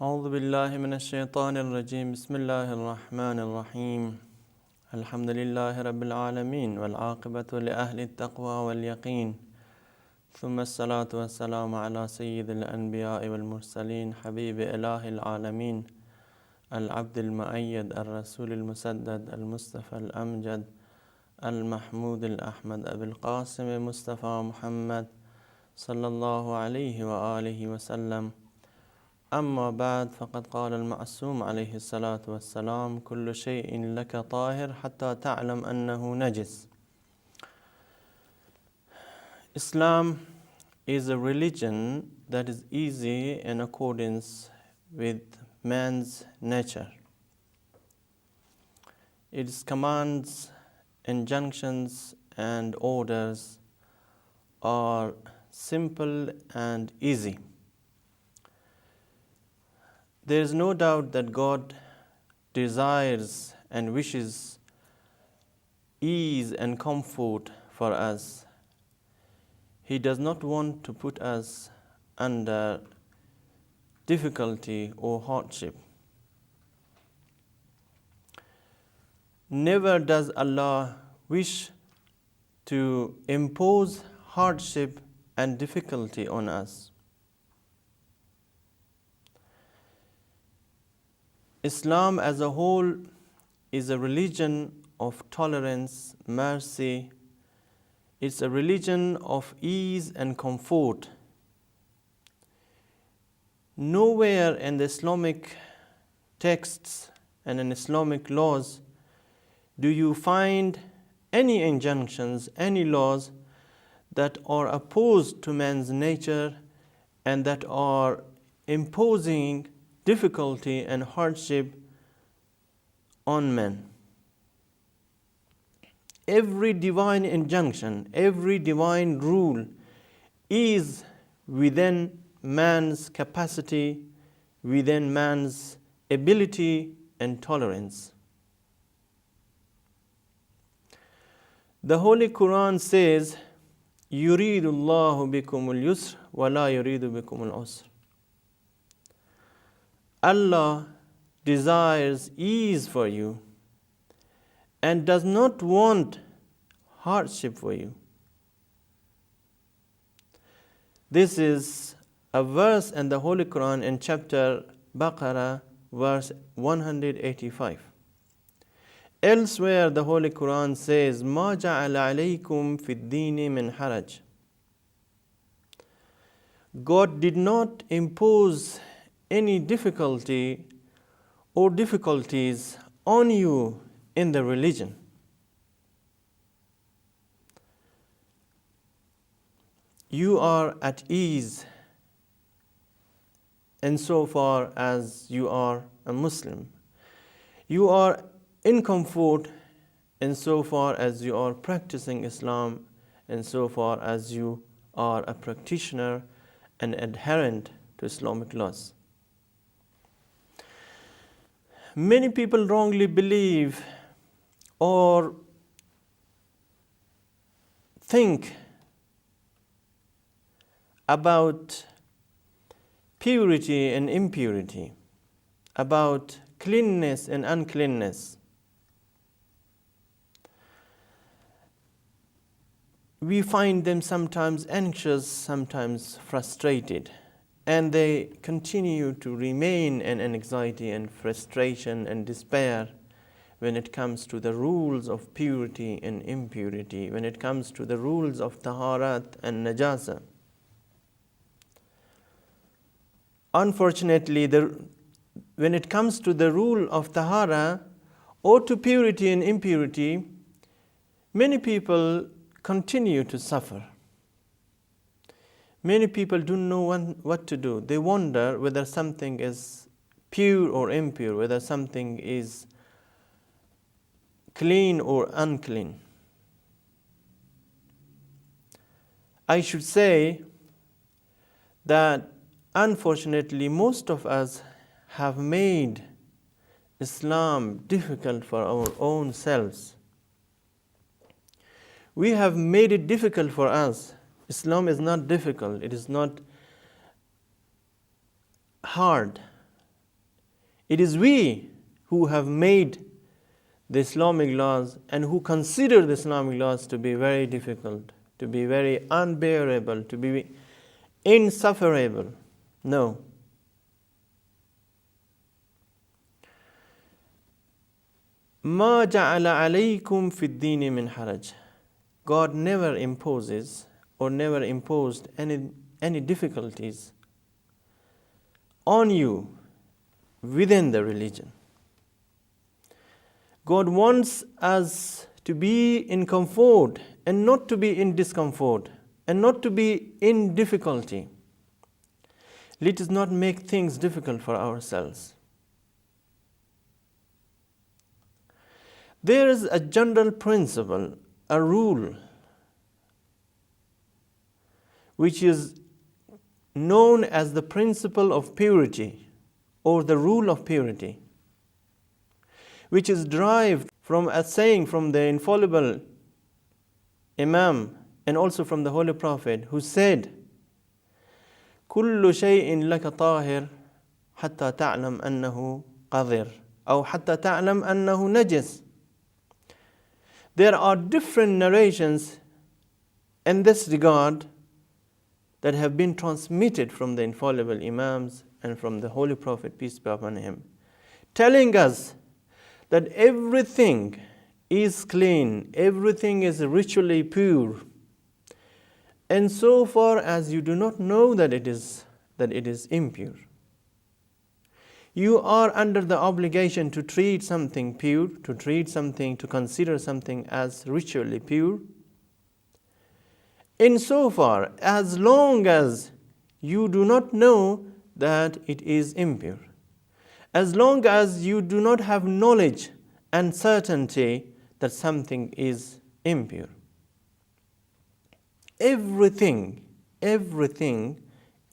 أعوذ بالله من الشيطان الرجيم بسم الله الرحمن الرحيم الحمد لله رب العالمين والعاقبة لأهل التقوى واليقين ثم الصلاة والسلام على سيد الأنبياء والمرسلين حبيب إله العالمين العبد المؤيد الرسول المسدد المصطفى الأمجد المحمود الأحمد أبي القاسم مصطفى محمد صلى الله عليه وآله وسلم. أما بعد فقد قال المعصوم عليه الصلاة والسلام كل شيء لك طاهر حتى تعلم أنه نجس. Islam is a religion that is easy in accordance with man's nature. Its commands, injunctions and orders are simple and easy. There is no doubt that God desires and wishes ease and comfort for us. He does not want to put us under difficulty or hardship. Never does Allah wish to impose hardship and difficulty on us. Islam as a whole is a religion of tolerance, mercy. It's a religion of ease and comfort. Nowhere in the Islamic texts and in Islamic laws do you find any injunctions, any laws that are opposed to man's nature and that are imposing difficulty and hardship on men. Every divine injunction, every divine rule is within man's capacity, within man's ability and tolerance. The Holy Quran says, يُرِيدُ اللَّهُ بِكُمُ الْيُسْرَ وَلَا يُرِيدُ بِكُمُ الْعُسْرَ. Allah desires ease for you and does not want hardship for you. This is a verse in the Holy Quran in chapter Baqarah, verse 185. Elsewhere, the Holy Quran says, مَا جَعَلَ عَلَيْكُمْ فِي الدِّينِ مِنْ حَرَجٍ. God did not impose any difficulty or difficulties on you in the religion. You are at ease insofar as you are a Muslim. You are in comfort insofar as you are practicing Islam, insofar as you are a practitioner and adherent to Islamic laws. Many people wrongly believe or think about purity and impurity, about cleanness and uncleanness. We find them sometimes anxious, sometimes frustrated, and they continue to remain in anxiety and frustration and despair when it comes to the rules of purity and impurity, when it comes to the rules of Taharat and Najasa. Unfortunately, when it comes to the rule of Tahara or to purity and impurity, many people continue to suffer. Many people don't know what to do. They wonder whether something is pure or impure, whether something is clean or unclean. I should say that unfortunately most of us have made Islam difficult for our own selves. We have made it difficult for us. Islam is not difficult, it is not hard. It is we who have made the Islamic laws and who consider the Islamic laws to be very difficult, to be very unbearable, to be insufferable. No. ما جعل عليكم في الدين من حرج. God never imposes or never imposed any difficulties on you within the religion. God wants us to be in comfort and not to be in discomfort and not to be in difficulty. Let us not make things difficult for ourselves. There is a general principle, a rule, which is known as the principle of purity or the rule of purity, which is derived from a saying from the infallible Imam and also from the Holy Prophet, who said, كل شيء لك طاهر حتى تعلم أنه قذر أو حتى تعلم أنه نجس. There are different narrations in this regard that have been transmitted from the infallible Imams and from the Holy Prophet, peace be upon him, telling us that everything is clean, everything is ritually pure, and so far as you do not know that it is impure. You are under the obligation to treat something pure, to consider something as ritually pure, insofar as long as you do not know that it is impure, as long as you do not have knowledge and certainty that something is impure. Everything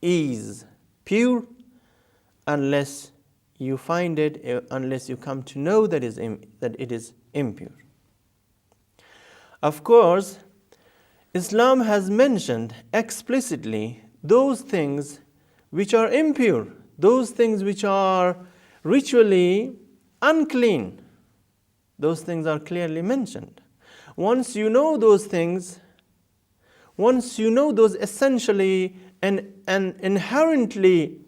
is pure unless you find it, unless you come to know that it is impure. Of course, Islam has mentioned explicitly those things which are impure, those things which are ritually unclean. Those things are clearly mentioned. Once you know those things, once you know those essentially and inherently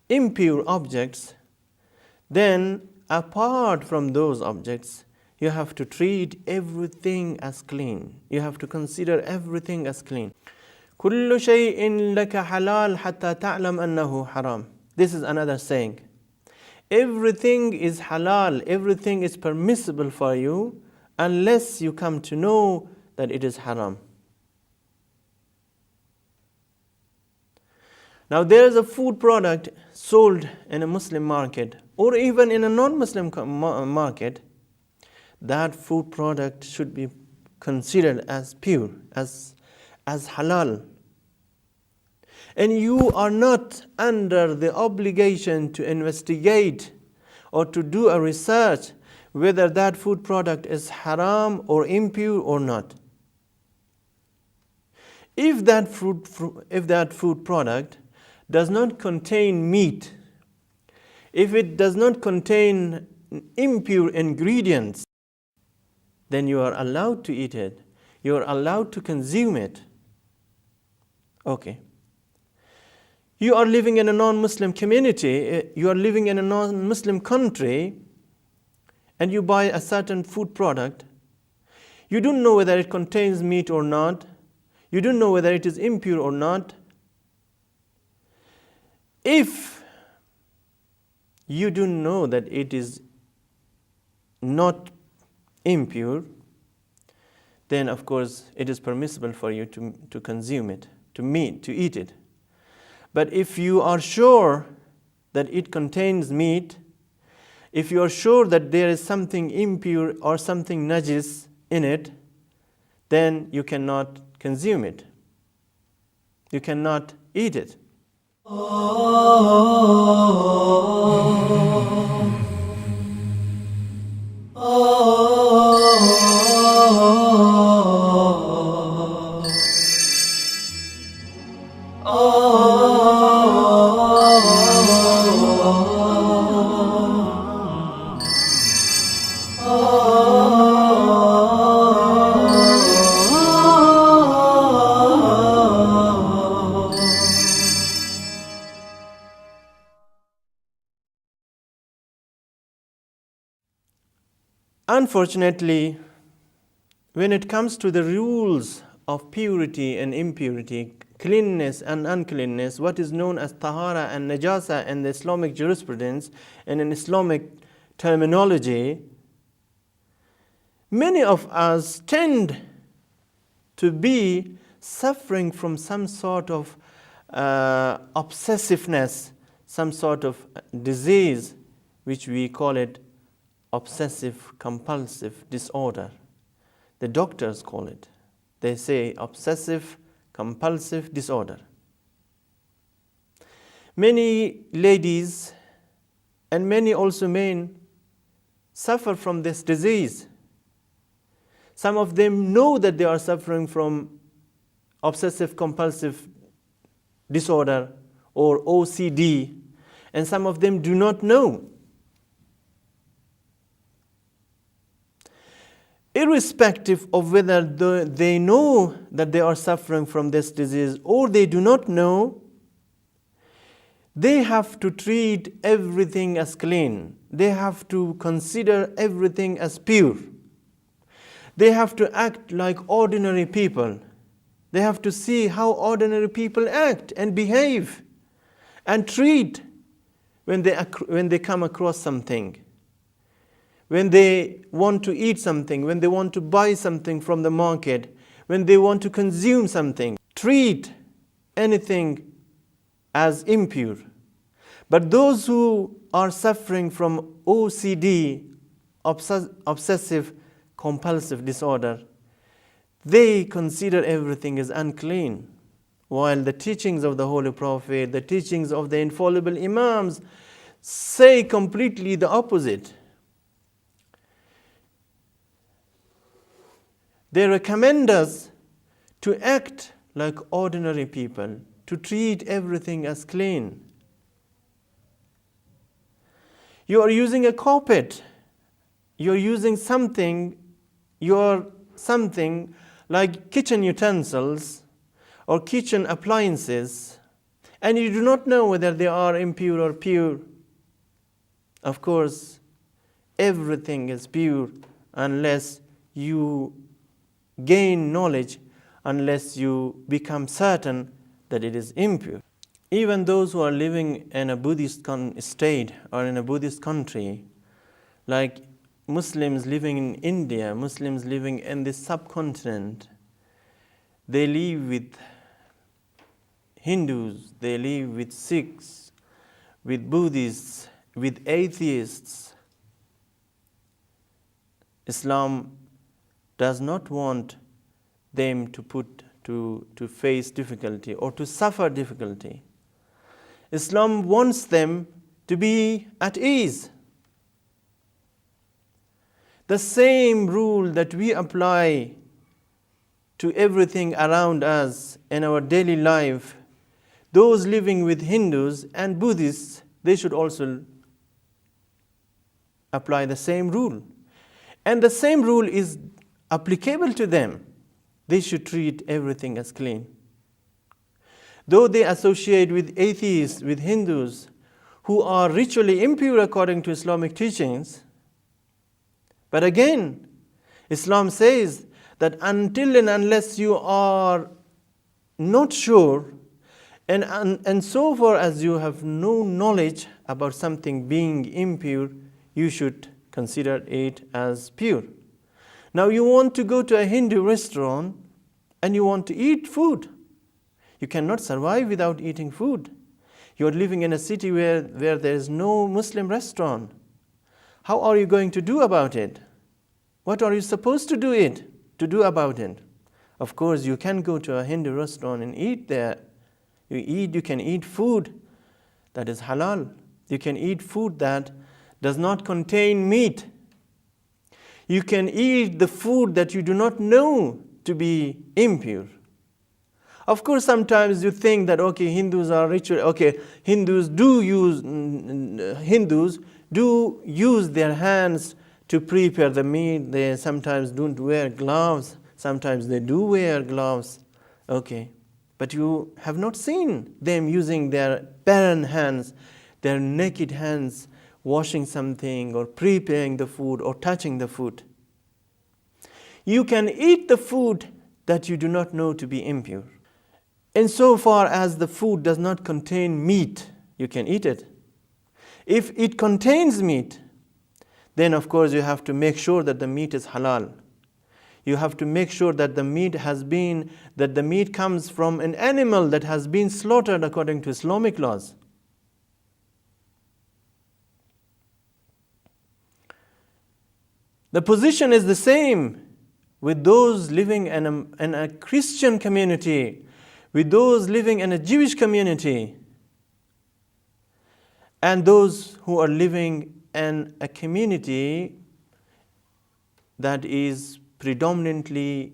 impure objects, then apart from those objects, you have to treat everything as clean. You have to consider everything as clean. كل شيء لك حلال حتى تعلم أنه حرام. This is another saying. Everything is halal, everything is permissible for you unless you come to know that it is haram. Now there is a food product sold in a Muslim market or even in a non-Muslim market. That food product should be considered as pure, as halal. And you are not under the obligation to investigate or to do a research whether that food product is haram or impure or not. If that food product does not contain meat, if it does not contain impure ingredients, then you are allowed to eat it. You are allowed to consume it. Okay. You are living in a non-Muslim community, you are living in a non-Muslim country, and you buy a certain food product. You don't know whether it contains meat or not. You don't know whether it is impure or not. If you don't know that it is not impure, then of course it is permissible for you to consume it, to eat it. But if you are sure that it contains meat, if you are sure that there is something impure or something najis in it, then you cannot consume it. You cannot eat it. Unfortunately, when it comes to the rules of purity and impurity, cleanness and uncleanness, what is known as Taharat and Najasa in the Islamic jurisprudence and in Islamic terminology, many of us tend to be suffering from some sort of obsessiveness, some sort of disease, which we call it obsessive compulsive disorder. The doctors call it. They say obsessive compulsive disorder. Many ladies and many also men suffer from this disease. Some of them know that they are suffering from obsessive compulsive disorder or OCD, and some of them do not know. Irrespective of whether they know that they are suffering from this disease or they do not know, they have to treat everything as clean. They have to consider everything as pure. They have to act like ordinary people. They have to see how ordinary people act and behave and treat when they come across something. When they want to eat something, when they want to buy something from the market, when they want to consume something, treat anything as impure. But those who are suffering from OCD, obsessive compulsive disorder, they consider everything as unclean, while the teachings of the Holy Prophet, the teachings of the infallible Imams say completely the opposite. They recommend us to act like ordinary people, to treat everything as clean. You are using a carpet, you're using something like kitchen utensils or kitchen appliances, and you do not know whether they are impure or pure. Of course, everything is pure unless you gain knowledge, unless you become certain that it is impure. Even those who are living in a Buddhist state or in a Buddhist country, like Muslims living in India, Muslims living in the subcontinent, they live with Hindus, they live with Sikhs, with Buddhists, with atheists. Islam does not want them to face difficulty or to suffer difficulty. Islam wants them to be at ease. The same rule that we apply to everything around us in our daily life, those living with Hindus and Buddhists, they should also apply the same rule. And the same rule is applicable to them. They should treat everything as clean. Though they associate with atheists, with Hindus, who are ritually impure according to Islamic teachings, but again, Islam says that until and unless you are not sure, and so far as you have no knowledge about something being impure, you should consider it as pure. Now you want to go to a Hindu restaurant and you want to eat food. You cannot survive without eating food. You are living in a city where there is no Muslim restaurant. How are you going to do about it? What are you supposed to do about it? Of course, you can go to a Hindu restaurant and eat there. You can eat food that is halal. You can eat food that does not contain meat. You can eat the food that you do not know to be impure. Of course, sometimes you think that, okay, Hindus are ritual. Okay, Hindus do use their hands to prepare the meat. They sometimes don't wear gloves. Sometimes they do wear gloves. Okay, but you have not seen them using their barren hands, their naked hands, washing something or preparing the food or touching the food. You can eat the food that you do not know to be impure. Insofar as the food does not contain meat, you can eat it. If it contains meat, then of course you have to make sure that the meat is halal. You have to make sure that the meat comes from an animal that has been slaughtered according to Islamic laws. The position is the same with those living in a Christian community, with those living in a Jewish community, and those who are living in a community that is predominantly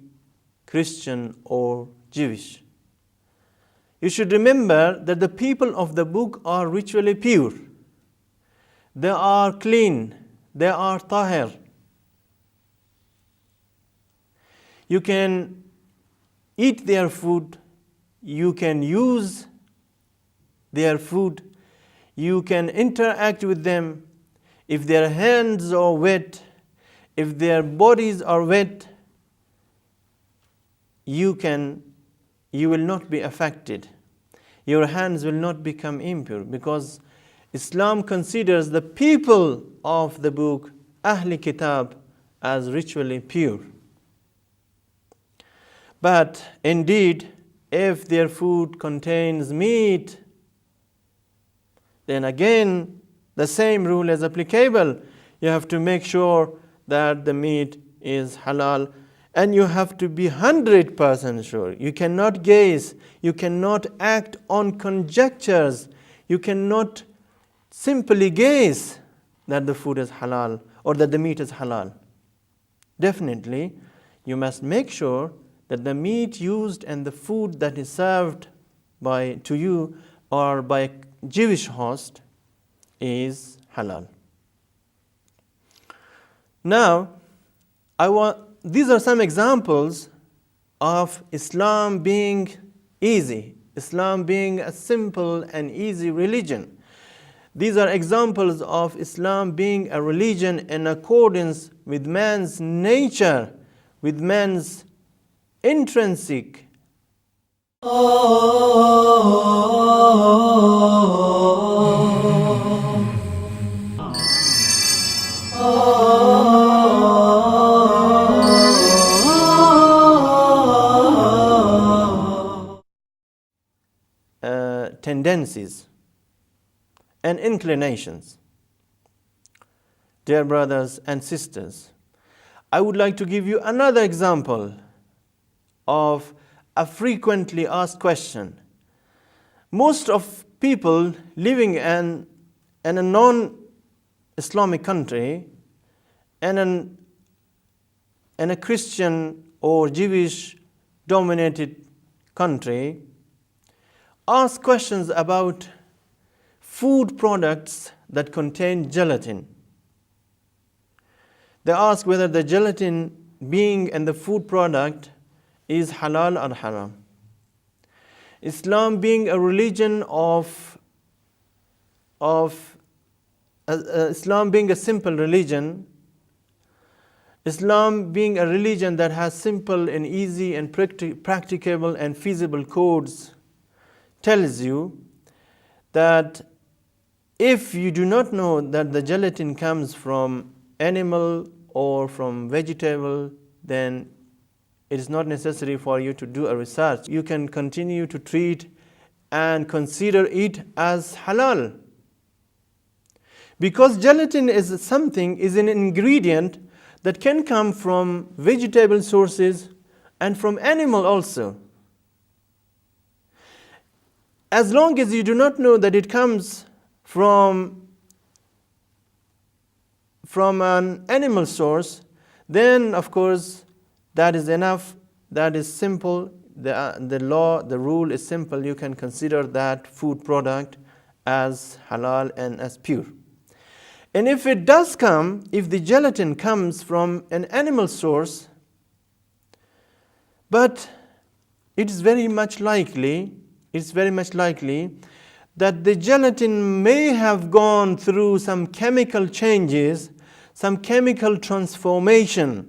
Christian or Jewish. You should remember that the people of the book are ritually pure. They are clean. They are tahir. You can eat their food. You can use their food. You can interact with them. If their hands are wet, if their bodies are wet, you will not be affected. Your hands will not become impure, because Islam considers the people of the book, Ahli Kitab, as ritually pure. But indeed, if their food contains meat, then again the same rule is applicable. You have to make sure that the meat is halal, and you have to be 100% sure. You cannot guess, you cannot act on conjectures, you cannot simply guess that the food is halal or that the meat is halal. Definitely, you must make sure that the meat used and the food that is served to you or by a Jewish host is halal. Now, these are some examples of Islam being easy, Islam being a simple and easy religion. These are examples of Islam being a religion in accordance with man's nature, with man's intrinsic tendencies and inclinations. Dear brothers and sisters, I would like to give you another example of a frequently asked question. Most of people living in a non-Islamic country and in a Christian or Jewish dominated country ask questions about food products that contain gelatin. They ask whether the gelatin being in the food product is halal or haram. Islam being a religion Islam being a simple religion, Islam being a religion that has simple and easy and practicable and feasible codes, tells you that if you do not know that the gelatin comes from animal or from vegetable then it is not necessary for you to do a research. You can continue to treat and consider it as halal. Because gelatin is an ingredient that can come from vegetable sources and from animal also. As long as you do not know that it comes from an animal source, then of course that is enough, that is simple. The rule is simple. You can consider that food product as halal and as pure. And if the gelatin comes from an animal source, but it's very much likely that the gelatin may have gone through some chemical changes, some chemical transformation.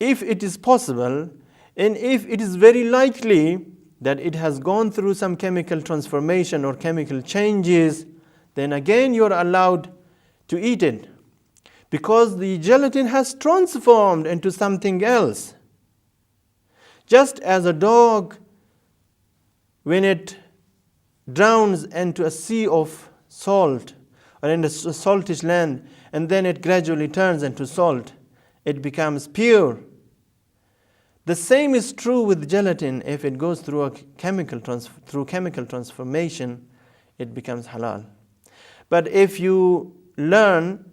If it is possible, and if it is very likely that it has gone through some chemical transformation or chemical changes, then again you are allowed to eat it, because the gelatin has transformed into something else. Just as a dog, when it drowns into a sea of salt or in a saltish land, and then it gradually turns into salt, it becomes pure. The same is true with gelatin. If it goes through a chemical transformation, it becomes halal. But if you learn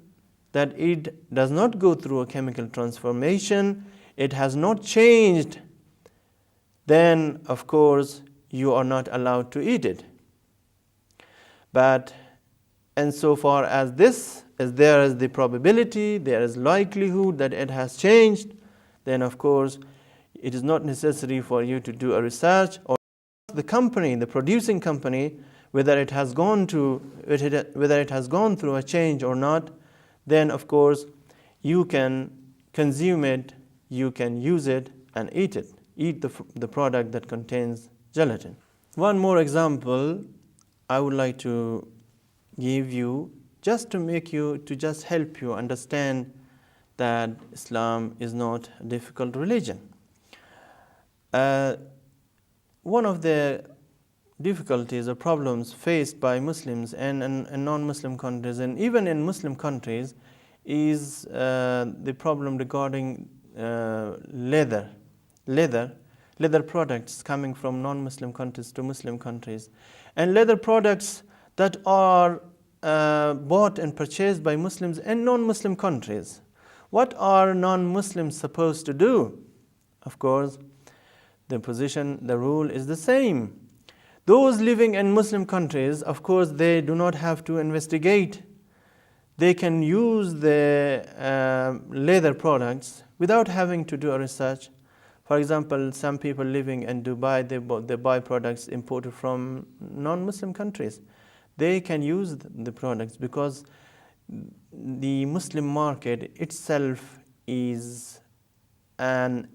that it does not go through a chemical transformation, it has not changed, then of course you are not allowed to eat it. But insofar as there is the probability, there is likelihood that it has changed, then of course it is not necessary for you to do a research or the company, the producing company, whether it has gone through a change or not. Then of course you can consume it, you can use it and eat it. Eat the product that contains gelatin. One more example I would like to give you, just to help you understand that Islam is not a difficult religion. One of the difficulties or problems faced by Muslims and non-Muslim countries, and even in Muslim countries, is the problem regarding leather products coming from non-Muslim countries to Muslim countries, and leather products that are bought and purchased by Muslims in non-Muslim countries. What are non-Muslims supposed to do? Of course, the rule is the same. Those living in Muslim countries, of course, they do not have to investigate. They can use the leather products without having to do a research. For example, some people living in Dubai, they buy products imported from non-Muslim countries. They can use the products because the Muslim market itself is an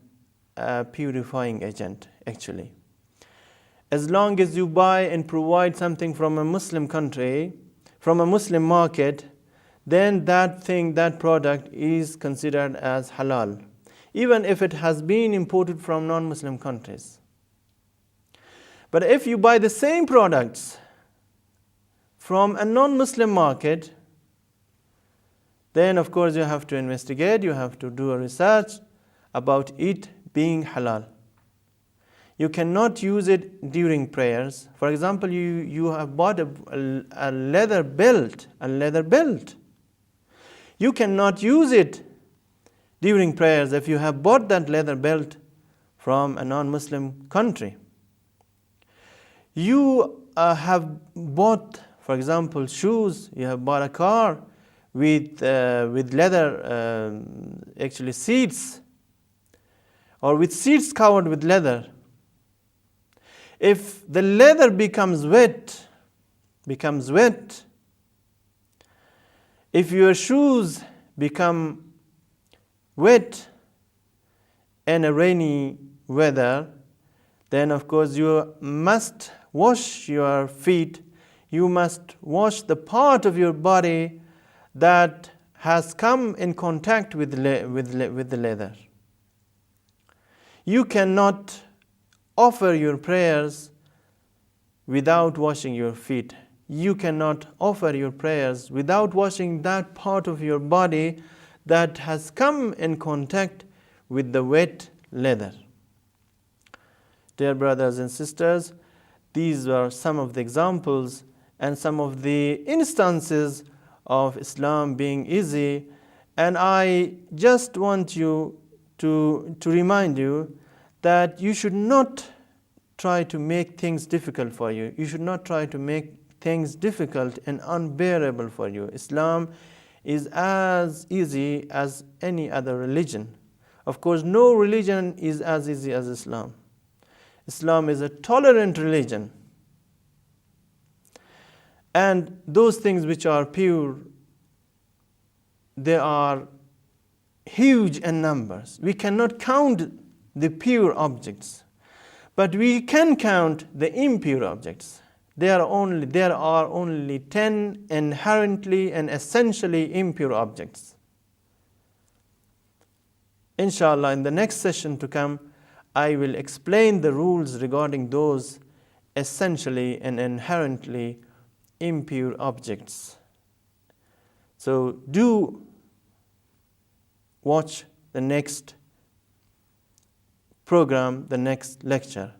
purifying agent, actually. As long as you buy and provide something from a Muslim country, from a Muslim market, then that product is considered as halal, even if it has been imported from non-Muslim countries. But if you buy the same products from a non-Muslim market, then of course you have to investigate, you have to do a research about it being halal. You cannot use it during prayers. For example, you have bought a leather belt. You cannot use it during prayers if you have bought that leather belt from a non-Muslim country. You have bought, for example, shoes. You have bought a car with leather, actually seats, or with seats covered with leather. If the leather becomes wet, if your shoes become wet in a rainy weather, then of course you must wash your feet. You must wash the part of your body that has come in contact with the leather. You cannot offer your prayers without washing your feet. You cannot offer your prayers without washing that part of your body that has come in contact with the wet leather. Dear brothers and sisters, these are some of the examples and some of the instances of Islam being easy, and I just want you to remind you that you should not try to make things difficult for you. You should not try to make things difficult and unbearable for you. Islam is as easy as any other religion. Of course, no religion is as easy as Islam. Islam is a tolerant religion. And those things which are pure, they are huge in numbers. We cannot count the pure objects, but we can count the impure objects. There are only 10 inherently and essentially impure objects. Inshallah, in the next session to come, I will explain the rules regarding those essentially and inherently impure objects. So do watch the next program, the next lecture.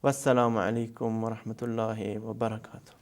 Wassalamu alaikum wa rahmatullahi wa barakatuh.